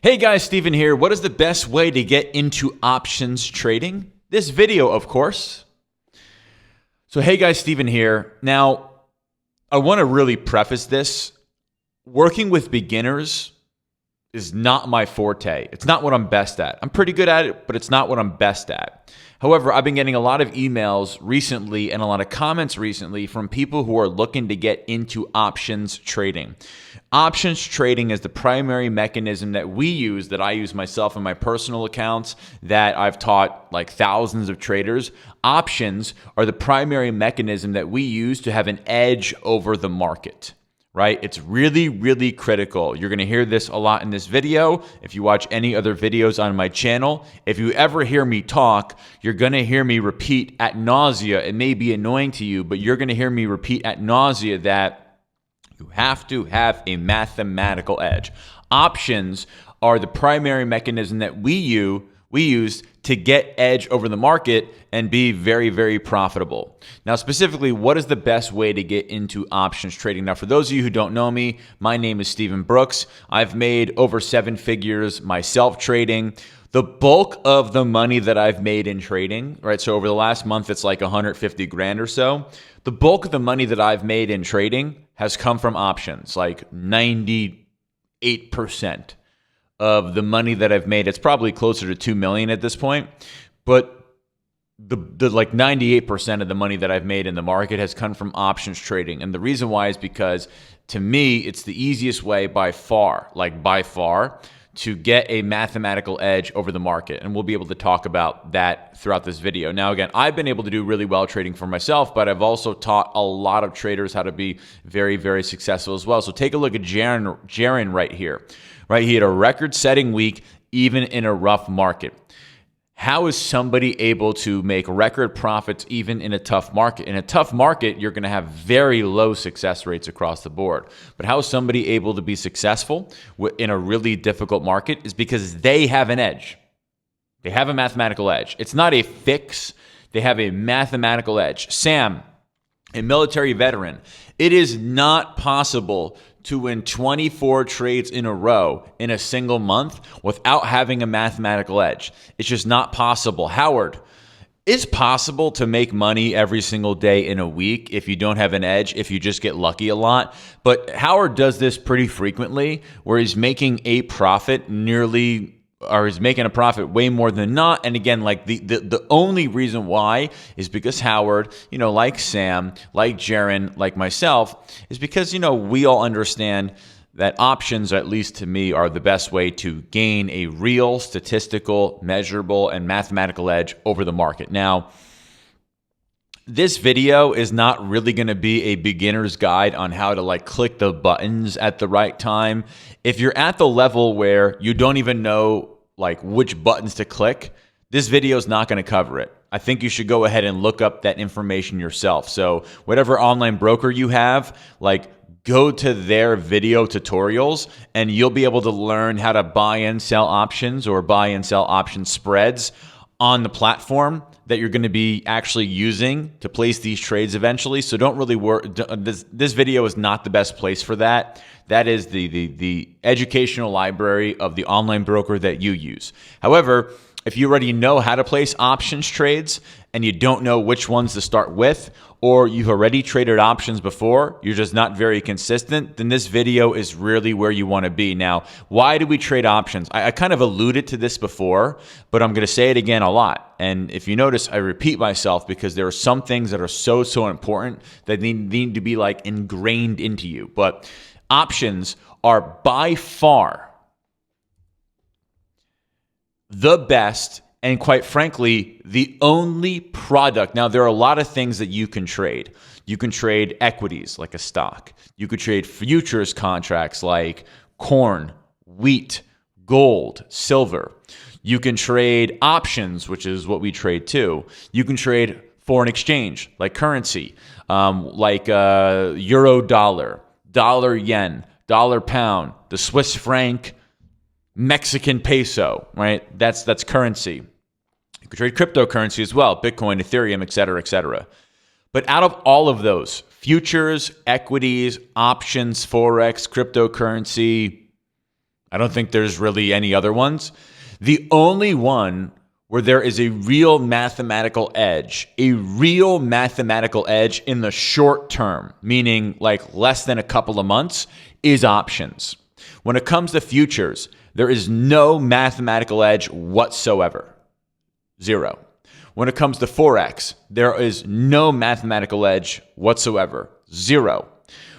Hey guys, Steven here. What is the best way to get into options trading? This video, of course. So hey guys, Steven here. Now, I want to really preface this. Working with beginners is not my forte. It's not what I'm best at. I'm pretty good at it, but it's not what I'm best at. However, I've been getting a lot of emails recently and a lot of comments recently from people who are looking to get into options trading. Options trading is the primary mechanism that we use, that I use myself in my personal accounts, that I've taught like thousands of traders. Options are the primary mechanism that we use to have an edge over the market. Right? It's really, really critical. You're going to hear this a lot in this video. If you watch any other videos on my channel, if you ever hear me talk, you're going to hear me repeat ad nausea. It may be annoying to you, but you're going to hear me repeat ad nausea that you have to have a mathematical edge. Options are the primary mechanism that we use to get edge over the market and be very, very profitable. Now, specifically, what is the best way to get into options trading? Now, for those of you who don't know me, my name is Steven Brooks. I've made over 7 figures myself trading. The bulk of the money that I've made in trading, right? So over the last month, it's like 150 grand or so. The bulk of the money that I've made in trading has come from options, like 98% of the money that I've made. It's probably closer to 2 million at this point, but the like 98% of the money that I've made in the market has come from options trading. And the reason why is because to me, it's the easiest way by far, to get a mathematical edge over the market. And we'll be able to talk about that throughout this video. Now, again, I've been able to do really well trading for myself, but I've also taught a lot of traders how to be very, very successful as well. So take a look at Jaron right here. Right, he had a record-setting week even in a rough market. How is somebody able to make record profits even in a tough market? In a tough market, you're going to have very low success rates across the board. But how is somebody able to be successful in a really difficult market is because they have an edge. They have a mathematical edge. It's not a fix. They have a mathematical edge. Sam, a military veteran, it is not possible to win 24 trades in a row in a single month without having a mathematical edge. It's just not possible. Howard, it's possible to make money every single day in a week if you don't have an edge, if you just get lucky a lot. But Howard does this pretty frequently where he's making a profit he's making a profit way more than not. And again, like the only reason why is because Howard, like Sam, like Jaron, like myself, is because, we all understand that options, at least to me, are the best way to gain a real statistical, measurable, and mathematical edge over the market. Now, this video is not really going to be a beginner's guide on how to click the buttons at the right time. If you're at the level where you don't even know which buttons to click, this video is not going to cover it. I think you should go ahead and look up that information yourself. So whatever online broker you have, go to their video tutorials and you'll be able to learn how to buy and sell options or buy and sell option spreads on the platform that you're going to be actually using to place these trades eventually. So don't really worry. This video is not the best place for that. That is the educational library of the online broker that you use. However, if you already know how to place options trades and you don't know which ones to start with, or you've already traded options before, you're just not very consistent, then this video is really where you want to be. Now, why do we trade options? I kind of alluded to this before, but I'm going to say it again a lot. And if you notice, I repeat myself because there are some things that are so important that need to be ingrained into you. But options are by far the best and, quite frankly, the only product. Now, there are a lot of things that you can trade. You can trade equities like a stock. You could trade futures contracts like corn, wheat, gold, silver. You can trade options, which is what we trade too. You can trade foreign exchange like currency, euro dollar, dollar yen, dollar pound, the Swiss franc, Mexican peso, right? That's currency. You can trade cryptocurrency as well, Bitcoin, Ethereum, et cetera, et cetera. But out of all of those, futures, equities, options, Forex, cryptocurrency, I don't think there's really any other ones. The only one where there is a real mathematical edge in the short term, meaning like less than a couple of months, is options. When it comes to futures, there is no mathematical edge whatsoever. Zero. When it comes to Forex, there is no mathematical edge whatsoever. Zero.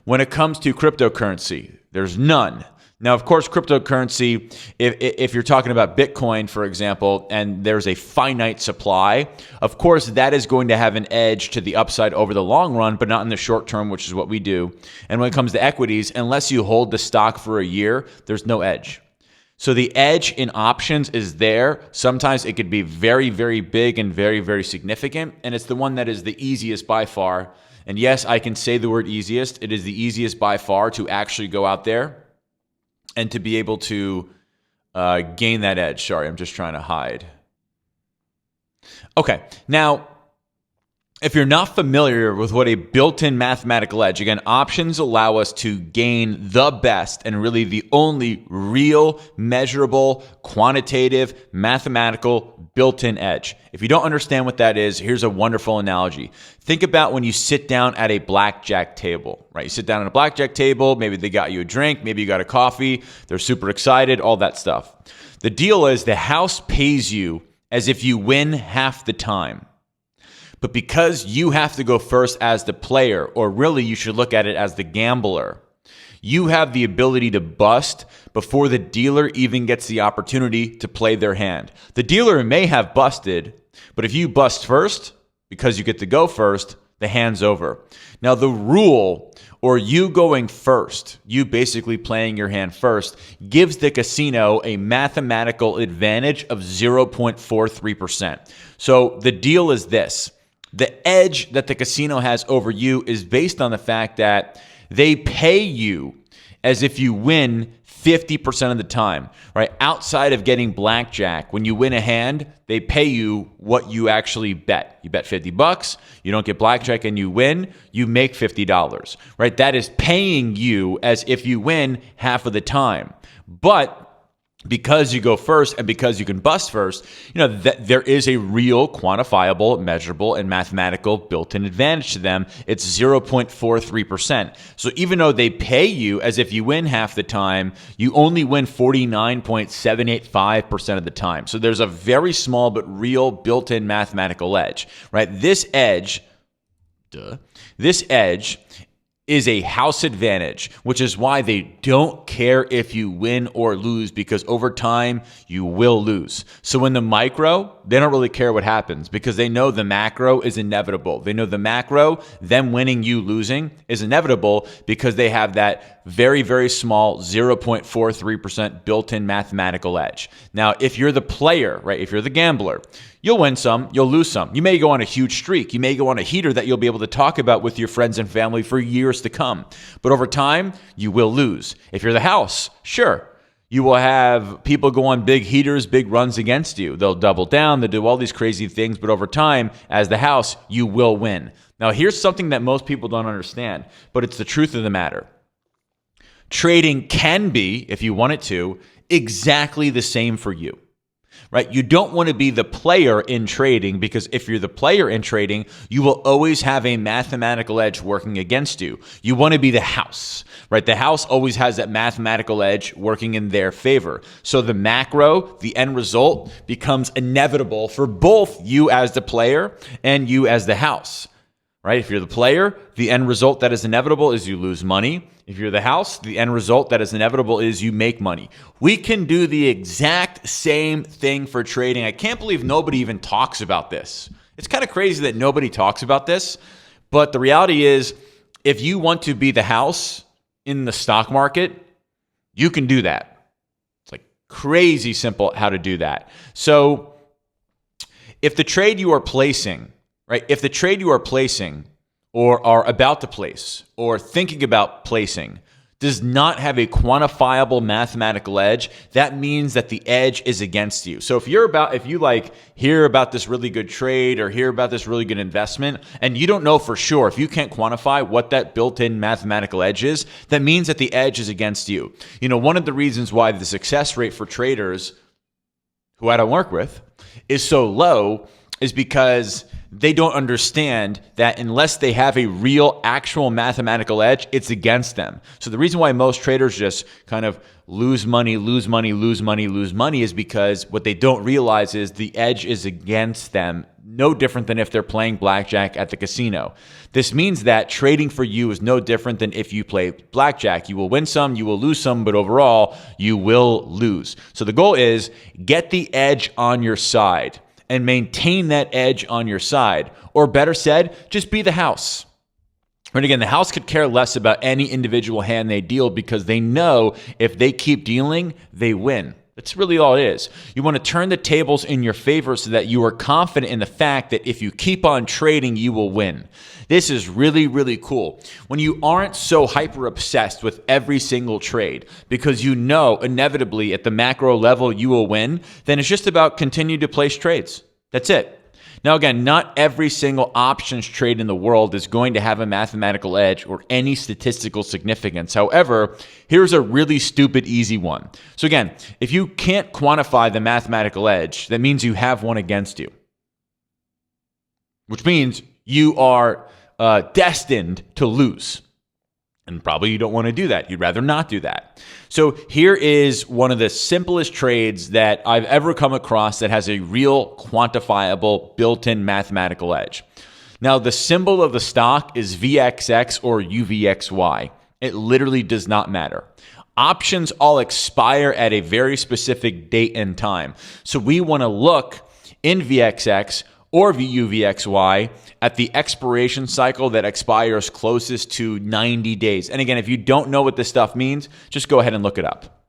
When it comes to cryptocurrency, there's none. Now, of course, cryptocurrency, if you're talking about Bitcoin, for example, and there's a finite supply, of course, that is going to have an edge to the upside over the long run, but not in the short term, which is what we do. And when it comes to equities, unless you hold the stock for a year, there's no edge. So the edge in options is there. Sometimes it could be very, very big and very, very significant. And it's the one that is the easiest by far. And yes, I can say the word easiest. It is the easiest by far to actually go out there and to be able to gain that edge. Sorry, I'm just trying to hide. Okay, now, if you're not familiar with what a built-in mathematical edge, again, options allow us to gain the best and really the only real, measurable, quantitative, mathematical built-in edge. If you don't understand what that is, here's a wonderful analogy. Think about when you sit down at a blackjack table, right? You sit down at a blackjack table, maybe they got you a drink, maybe you got a coffee, they're super excited, all that stuff. The deal is the house pays you as if you win half the time. But because you have to go first as the player, or really you should look at it as the gambler, you have the ability to bust before the dealer even gets the opportunity to play their hand. The dealer may have busted, but if you bust first, because you get to go first, the hand's over. Now the rule, or you going first, you basically playing your hand first, gives the casino a mathematical advantage of 0.43%. So the deal is this. The edge that the casino has over you is based on the fact that they pay you as if you win 50% of the time, right? Outside of getting blackjack, when you win a hand, they pay you what you actually bet. You bet $50, you don't get blackjack and you win, you make $50, right? That is paying you as if you win half of the time. But because you go first and because you can bust first, that there is a real quantifiable, measurable, and mathematical built-in advantage to them. It's 0.43%. So even though they pay you as if you win half the time, you only win 49.785% of the time. So there's a very small but real built-in mathematical edge, right? This edge is a house advantage, which is why they don't care if you win or lose, because over time you will lose. So in the micro, they don't really care what happens because they know the macro is inevitable. They know the macro, them winning, you losing, is inevitable because they have that very, very small 0.43% built-in mathematical edge. Now, if you're the player, right, if you're the gambler, you'll win some, you'll lose some. You may go on a huge streak. You may go on a heater that you'll be able to talk about with your friends and family for years to come. But over time, you will lose. If you're the house, sure, you will have people go on big heaters, big runs against you. They'll double down, they'll do all these crazy things, but over time, as the house, you will win. Now, here's something that most people don't understand, but it's the truth of the matter. Trading can be, if you want it to, exactly the same for you. Right? You don't want to be the player in trading, because if you're the player in trading, you will always have a mathematical edge working against you. You want to be the house, right? The house always has that mathematical edge working in their favor. So the macro, the end result, becomes inevitable for both you as the player and you as the house. Right? If you're the player, the end result that is inevitable is you lose money. If you're the house, the end result that is inevitable is you make money. We can do the exact same thing for trading. I can't believe nobody even talks about this. It's kind of crazy that nobody talks about this, but the reality is, if you want to be the house in the stock market, you can do that. It's like crazy simple how to do that. So if the trade you are placing, right? If the trade you are placing or are about to place or thinking about placing does not have a quantifiable mathematical edge, that means that the edge is against you. So if you hear about this really good trade or hear about this really good investment and you don't know for sure, if you can't quantify what that built-in mathematical edge is, that means that the edge is against you. One of the reasons why the success rate for traders who I don't work with is so low is because they don't understand that unless they have a real, actual mathematical edge, it's against them. So the reason why most traders just kind of lose money is because what they don't realize is the edge is against them, no different than if they're playing blackjack at the casino. This means that trading for you is no different than if you play blackjack. You will win some, you will lose some, but overall, you will lose. So the goal is get the edge on your side and maintain that edge on your side. Or better said, just be the house. And again, the house could care less about any individual hand they deal because they know if they keep dealing, they win. That's really all it is. You want to turn the tables in your favor so that you are confident in the fact that if you keep on trading, you will win. This is really, really cool. When you aren't so hyper obsessed with every single trade because you know inevitably at the macro level you will win, then it's just about continue to place trades. That's it. Now, again, not every single options trade in the world is going to have a mathematical edge or any statistical significance. However, here's a really stupid, easy one. So again, if you can't quantify the mathematical edge, that means you have one against you, which means you are destined to lose. And probably you don't want to do that. You'd rather not do that. So here is one of the simplest trades that I've ever come across that has a real quantifiable built-in mathematical edge. Now, the symbol of the stock is VXX or UVXY. It literally does not matter. Options all expire at a very specific date and time. So we want to look in VXX or UVXY at the expiration cycle that expires closest to 90 days. And again, if you don't know what this stuff means, just go ahead and look it up.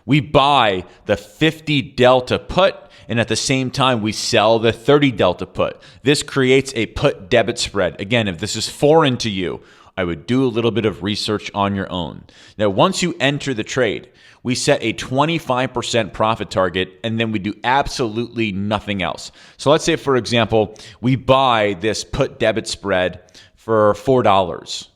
We buy the 50 delta put, and at the same time, we sell the 30 delta put. This creates a put debit spread. Again, if this is foreign to you, I would do a little bit of research on your own. Now, once you enter the trade, we set a 25% profit target, and then we do absolutely nothing else. So let's say, for example, we buy this put debit spread for $4.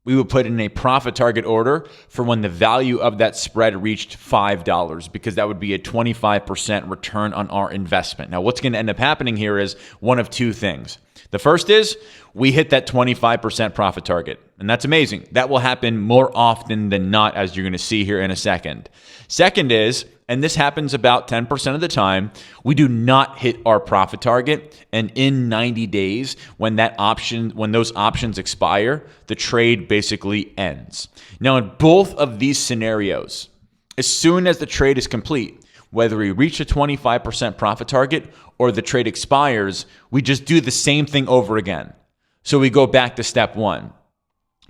We would put in a profit target order for when the value of that spread reached $5, because that would be a 25% return on our investment. Now, what's going to end up happening here is one of two things. The first is we hit that 25% profit target, and that's amazing. That will happen more often than not, as you're going to see here in a second. Second is, and this happens about 10% of the time, we do not hit our profit target, and in 90 days, when those options expire, the trade basically ends. Now, in both of these scenarios, as soon as the trade is complete, whether we reach a 25% profit target or the trade expires, we just do the same thing over again. So we go back to step one,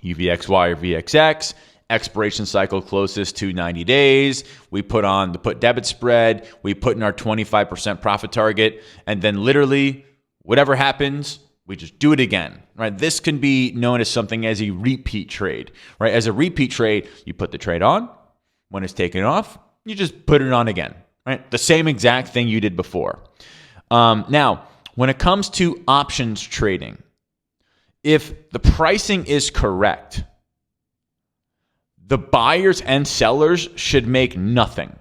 UVXY or VXX, expiration cycle closest to 90 days. We put on the put debit spread. We put in our 25% profit target. And then literally whatever happens, we just do it again, right? This can be known as something as a repeat trade, right? As a repeat trade, you put the trade on. When it's taken off, you just put it on again, right? The same exact thing you did before. Now, when it comes to options trading, if the pricing is correct, the buyers and sellers should make nothing,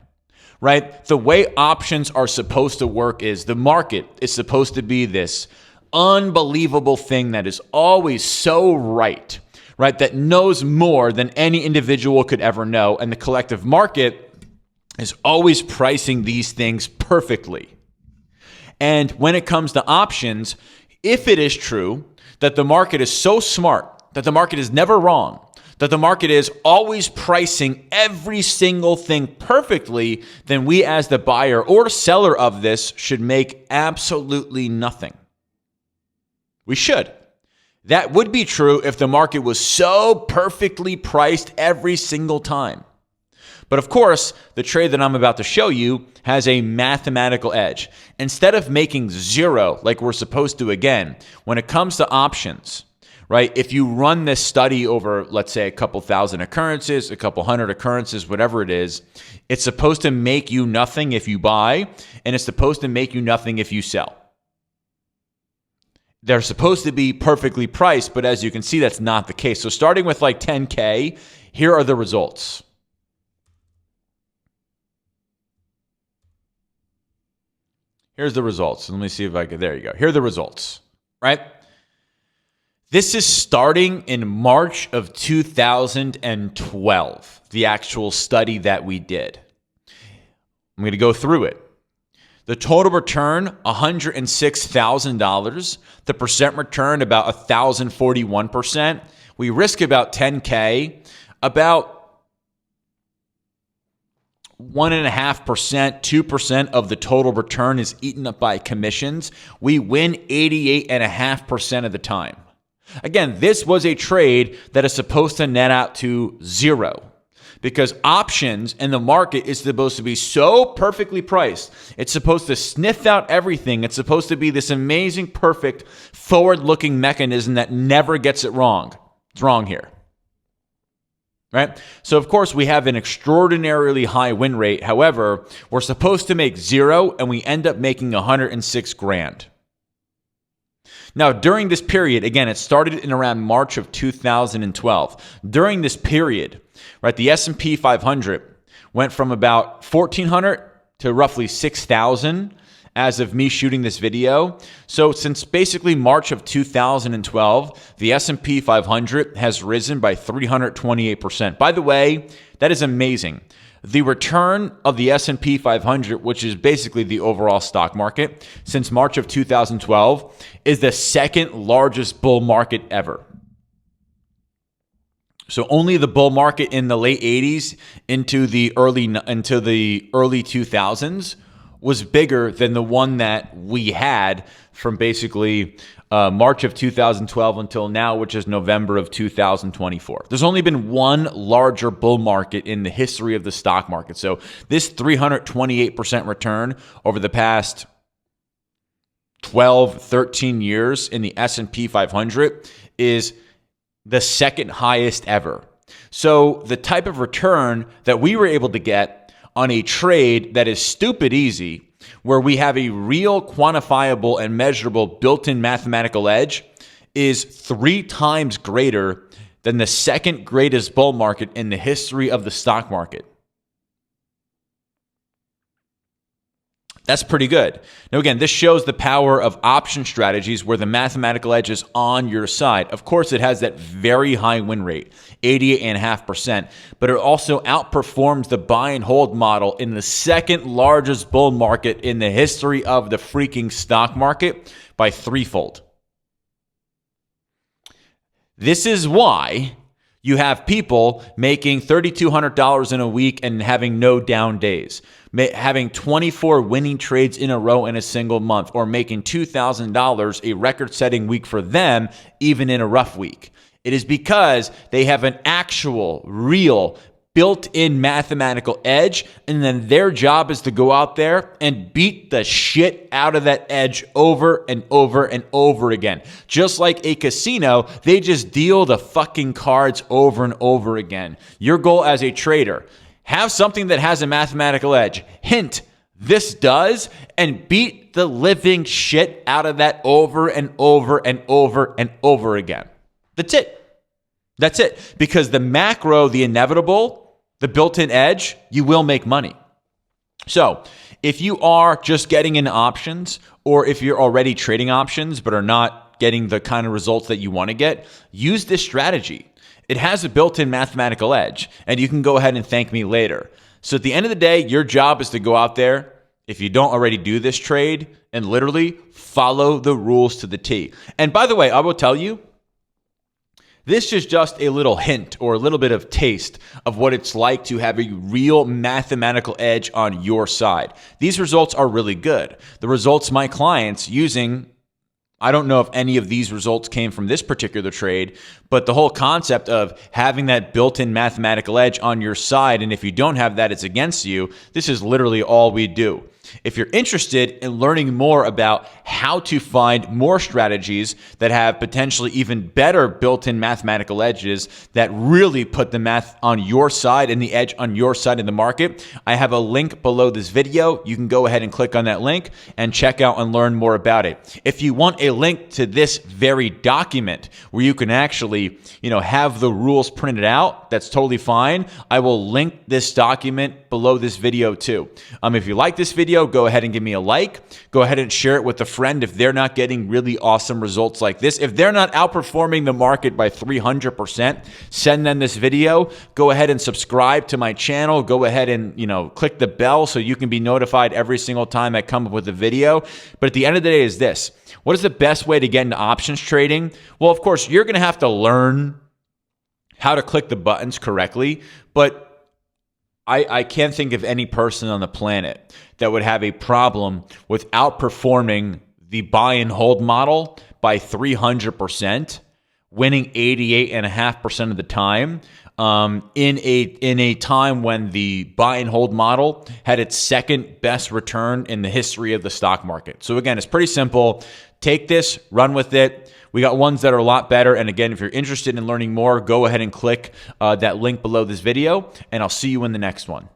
right? The way options are supposed to work is the market is supposed to be this unbelievable thing that is always so right, that knows more than any individual could ever know. And the collective market is always pricing these things perfectly. And when it comes to options, if it is true that the market is so smart, that the market is never wrong, that the market is always pricing every single thing perfectly, then we as the buyer or seller of this should make absolutely nothing. We should. That would be true if the market was so perfectly priced every single time. But of course, the trade that I'm about to show you has a mathematical edge. Instead of making zero like we're supposed to again, when it comes to options, right? If you run this study over, let's say, a couple thousand occurrences, a couple hundred occurrences, whatever it is, it's supposed to make you nothing if you buy, and it's supposed to make you nothing if you sell. They're supposed to be perfectly priced, but as you can see, that's not the case. So starting with like 10K, here are the results. Here's the results. Let me see if I can, there you go. Here are the results, right? This is starting in March of 2012, the actual study that we did. I'm going to go through it. The total return, $106,000. The percent return, about 1,041%. We risk about 10K, about 1.5%, 2% of the total return is eaten up by commissions. We win 88.5% of the time. Again, this was a trade that is supposed to net out to zero because options in the market is supposed to be so perfectly priced. It's supposed to sniff out everything. It's supposed to be this amazing, perfect, forward-looking mechanism that never gets it wrong. It's wrong here. Right? So, of course, we have an extraordinarily high win rate. However, we're supposed to make zero, and we end up making 106 grand. Now, during this period, again, it started in around March of 2012. During this period, right, the S&P 500 went from about 1,400 to roughly 6,000 as of me shooting this video. So since basically March of 2012, the S&P 500 has risen by 328%. By the way, that is amazing. The return of the S&P 500, which is basically the overall stock market, since March of 2012, is the second largest bull market ever. So only the bull market in the late 80s into the early 2000s was bigger than the one that we had from basically March of 2012 until now, which is November of 2024. There's only been one larger bull market in the history of the stock market. So this 328% return over the past 12, 13 years in the S&P 500 is the second highest ever. So the type of return that we were able to get on a trade that is stupid easy, where we have a real quantifiable and measurable built-in mathematical edge, is 3 times greater than the second greatest bull market in the history of the stock market. That's pretty good. Now, again, this shows the power of option strategies where the mathematical edge is on your side. Of course, it has that very high win rate, 88.5%, but it also outperforms the buy and hold model in the second largest bull market in the history of the freaking stock market by 3-fold. This is why you have people making $3,200 in a week and having no down days, having 24 winning trades in a row in a single month, or making $2,000, a record-setting week for them, even in a rough week. It is because they have an actual, real, built-in mathematical edge, and then their job is to go out there and beat the shit out of that edge over and over and over again. Just like a casino, they just deal the fucking cards over and over again. Your goal as a trader, have something that has a mathematical edge. Hint, this does, and beat the living shit out of that over and over and over and over again. That's it. That's it. Because the macro, the inevitable, the built-in edge, you will make money. So if you are just getting into options, or if you're already trading options but are not getting the kind of results that you want to get, use this strategy. It has a built-in mathematical edge, and you can go ahead and thank me later. So at the end of the day, your job is to go out there, if you don't already do this trade, and literally follow the rules to the T. And by the way, I will tell you, this is just a little hint or a little bit of taste of what it's like to have a real mathematical edge on your side. These results are really good. The results my clients using, I don't know if any of these results came from this particular trade, but the whole concept of having that built-in mathematical edge on your side, and if you don't have that, it's against you. This is literally all we do. If you're interested in learning more about how to find more strategies that have potentially even better built-in mathematical edges that really put the math on your side and the edge on your side of the market, I have a link below this video. You can go ahead and click on that link and check out and learn more about it. If you want a link to this very document where you can actually, have the rules printed out, that's totally fine. I will link this document below this video too. If you like this video, go ahead and give me a like. Go ahead and share it with a friend if they're not getting really awesome results like this. If they're not outperforming the market by 300%, send them this video. Go ahead and subscribe to my channel. Go ahead and, click the bell so you can be notified every single time I come up with a video. But at the end of the day is this. What is the best way to get into options trading? Well, of course, you're going to have to learn how to click the buttons correctly, but I can't think of any person on the planet that would have a problem with outperforming the buy and hold model by 300%, winning 88.5% of the time, in a time when the buy and hold model had its second best return in the history of the stock market. So again, it's pretty simple. Take this, run with it. We got ones that are a lot better. And again, if you're interested in learning more, go ahead and click that link below this video, and I'll see you in the next one.